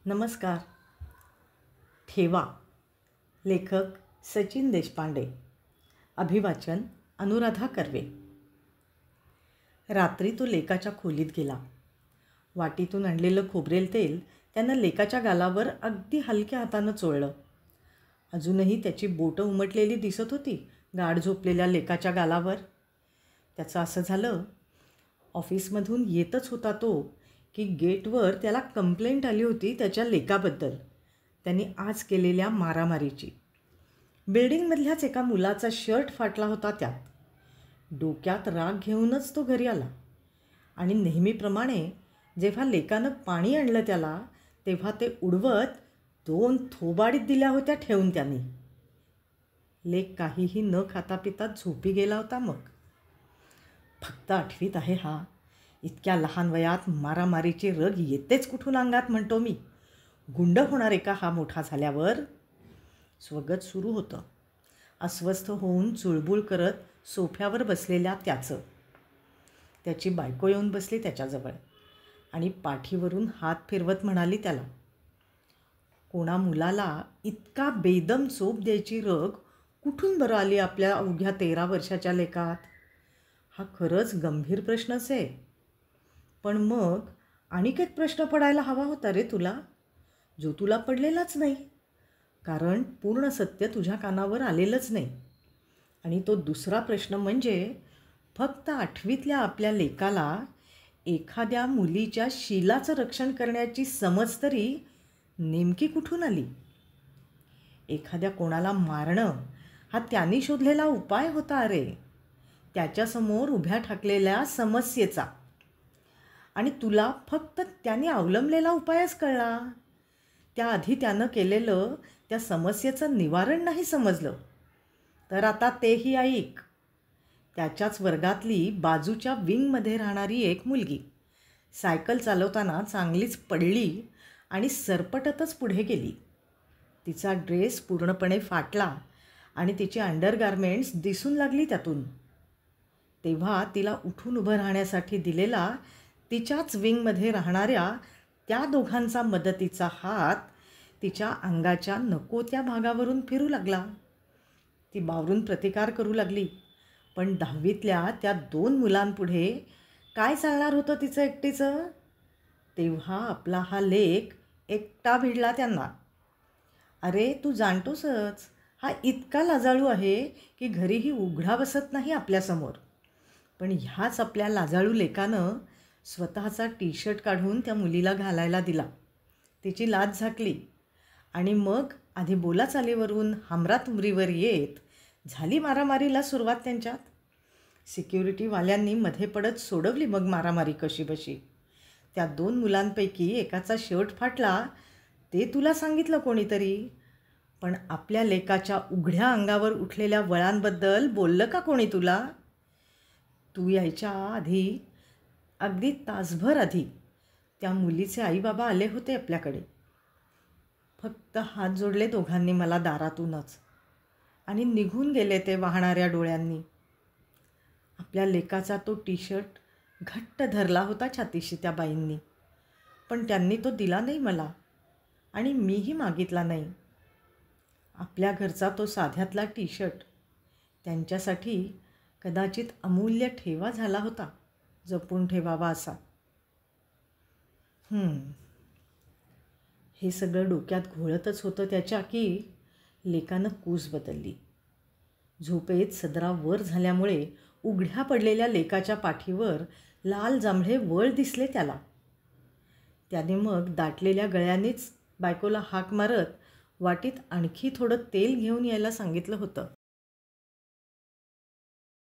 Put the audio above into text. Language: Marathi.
नमस्कार. ठेवा. लेखक सचिन देशपांडे. अभिवाचन अनुराधा कर्वे. रात्री तो लेकाच्या खोलीत गेला. वाटीतून आणलेलं खोबरेल तेल त्यानं लेकाच्या गालावर अगदी हलक्या हातानं चोळलं. अजूनही त्याची बोटं उमटलेली दिसत होती गाढ झोपलेल्या लेकाच्या गालावर. त्याचं असं झालं, ऑफिसमधून येतच होता तो की गेटवर त्याला कंप्लेंट आली होती त्याच्या लेकाबद्दल, त्यांनी आज केलेल्या मारामारीची. बिल्डिंगमधल्याच एका मुलाचा शर्ट फाटला होता त्यात. डोक्यात राग घेऊनच तो घरी आला आणि नेहमीप्रमाणे जेव्हा लेकानं पाणी आणलं त्याला, तेव्हा ते उडवत 2 थोबाडीत दिल्या होत्या ठेवून त्यांनी. लेक काहीही न खाता पिता झोपी गेला होता. मग फक्त 8वीत आहे हा. इतक्या लहान वयात मारामारीची रग येतेच कुठून अंगात म्हणतो मी. गुंड होणार आहे का हा मोठा झाल्यावर? स्वगत सुरू होतं. अस्वस्थ होऊन चुळबुळ करत सोफ्यावर बसलेल्या त्याची बायको येऊन बसली त्याच्याजवळ आणि पाठीवरून हात फिरवत म्हणाली त्याला, कोणा मुलाला इतका बेदम चोप द्यायची रग कुठून बरं आली आपल्या अवघ्या 13 वर्षाच्या लेकात? हा खरंच गंभीर प्रश्नच आहे. पण मग आणिक एक प्रश्न पडायला हवा होता रे तुला, जो तुला पडलेलाच नाही. कारण पूर्ण सत्य तुझ्या कानावर आलेलंच नाही. आणि तो दुसरा प्रश्न म्हणजे फक्त 8वीतल्या आपल्या लेकाला एखाद्या मुलीच्या शीलाचं रक्षण करण्याची समज तरी नेमकी कुठून आली? एखाद्या कोणाला मारणं हा त्यांनी शोधलेला उपाय होता अरे, त्याच्यासमोर उभ्या ठाकलेल्या समस्येचा. आणि तुला फक्त त्याने अवलंबलेला उपायच कळला. त्याआधी त्यानं केलेलं त्या समस्येचं निवारण नाही समजलं. तर आता तेही ऐक. त्याच्याच वर्गातली बाजूच्या विंगमध्ये राहणारी एक मुलगी सायकल चालवताना चांगलीच पडली आणि सरपटतच पुढे गेली. तिचा ड्रेस पूर्णपणे फाटला आणि तिची अंडरगार्मेंट्स दिसून लागली त्यातून. तेव्हा तिला उठून उभं राहण्यासाठी दिलेला तिच्याच विंगमध्ये राहणाऱ्या त्या दोघांचा मदतीचा हात तिच्या अंगाच्या नको त्या भागावरून फिरू लागला. ती बावरून प्रतिकार करू लागली. पण 10वीतल्या त्या 2 मुलांपुढे काय चालणार होतं तिचं एकटीचं? तेव्हा आपला हा लेक एकटा भिडला त्यांना. अरे तू जाणतोसच, हा इतका लाजाळू आहे की घरीही उघडा बसत नाही आपल्यासमोर. पण ह्याच आपल्या लाजाळू लेकानं स्वतःचा टी-शर्ट काढून त्या मुलीला घालायला दिला. तिची लाज झाकली आणि मग आधी बोलाचालीवरून हमरातुमरीवर येत झाली मारामारीला सुरुवात त्यांच्यात. सिक्युरिटीवाल्यांनी मध्ये पडत सोडवली मग मारामारी कशीबशी. त्या 2 मुलांपैकी एकाचा शर्ट फाटला ते तुला सांगितलं कोणीतरी, पण आपल्या लेकाच्या उघड्या अंगावर उठलेल्या वळांबद्दल बोललं का कोणी तुला? तू यायच्या आधी अगदी तासभर आधी त्या मुलीचे आईबाबा आले होते आपल्याकडे. फक्त हात जोडले दोघांनी मला दारातूनच आणि निघून गेले ते वाहणाऱ्या डोळ्यांनी. आपल्या लेकाचा तो टी-शर्ट घट्ट धरला होता छातीशी त्या बाईंनी, पण त्यांनी तो दिला नाही मला आणि मीही मागितला नाही. आपल्या घरचा तो साध्यातला टी-शर्ट त्यांच्यासाठी कदाचित अमूल्य ठेवा झाला होता, जपून ठेवावा असा. हे सगळं डोक्यात घोळतच होतं त्याच्या की लेकानं कूस बदलली. झोपेत सदरा वर झाल्यामुळे उघड्या पडलेल्या लेकाच्या पाठीवर लाल जांभळे वळ दिसले त्याला. त्याने मग दाटलेल्या गळ्यानेच बायकोला हाक मारत वाटीत आणखी थोडं तेल घेऊन यायला सांगितलं होतं.